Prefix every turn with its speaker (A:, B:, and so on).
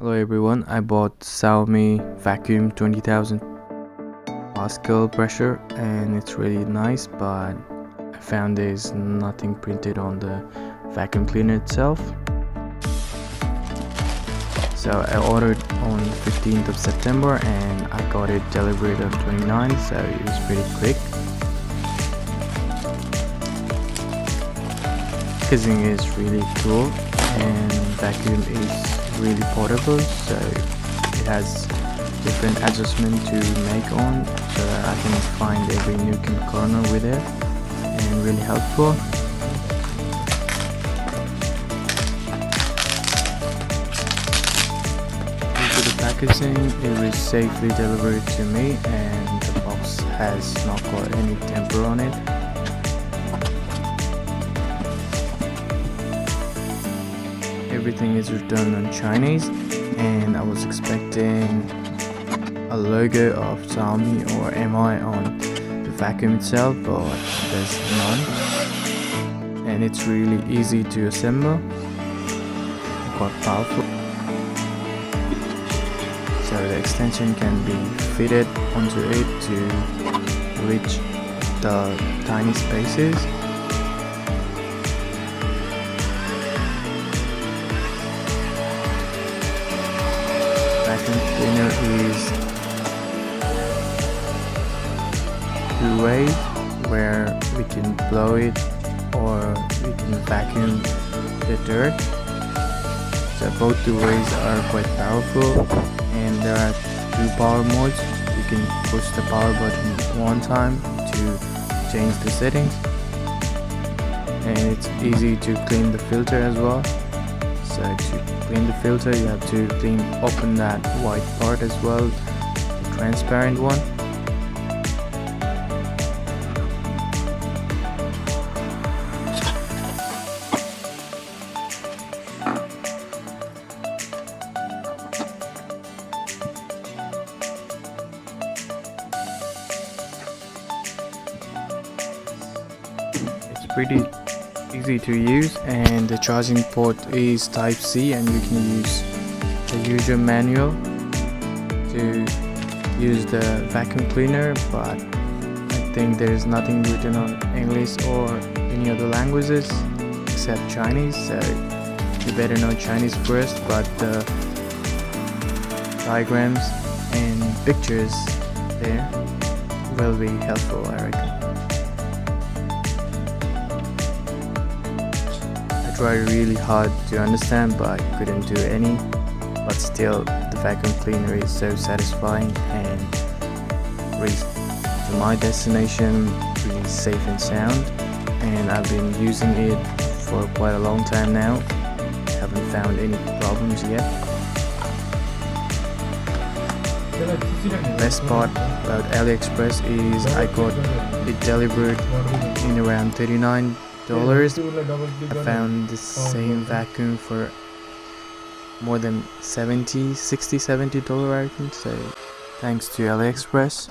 A: Hello everyone, I bought Xiaomi vacuum 20,000 Pascal pressure and it's really nice, but I found there's nothing printed on the vacuum cleaner itself. So I ordered on 15th of September and I got it delivered on 29th, so it was pretty quick. Packaging is really cool and vacuum is really portable, so it has different adjustment to make on, so that I can find every nook and corner with it, and really helpful. Due to the packaging, it was safely delivered to me and the box has not got any temper on it. Everything is written on Chinese and I was expecting a logo of Xiaomi or MI on the vacuum itself, but there's none, and it's really easy to assemble, quite powerful. So the extension can be fitted onto it to reach the tiny spaces. Vacuum cleaner is two-way, where we can blow it or we can vacuum the dirt. So both the ways are quite powerful, and there are two power modes. You can push the power button one time to change the settings, and it's easy to clean the filter as well. So to clean the filter, you have to open that white part as well, the transparent one. It's pretty easy to use, and the charging port is type C, and you can use the user manual to use the vacuum cleaner, but I think there is nothing written on English or any other languages except Chinese, so you better know Chinese first, but the diagrams and pictures there will be helpful, I reckon. I tried really hard to understand, but I couldn't do any. But still, the vacuum cleaner is so satisfying and reached to my destination really safe and sound. And I've been using it for quite a long time now. Haven't found any problems yet. The best part about Aliexpress is I got it delivered in around $39. I found the same vacuum for more than $60-70 I think, so thanks to Aliexpress.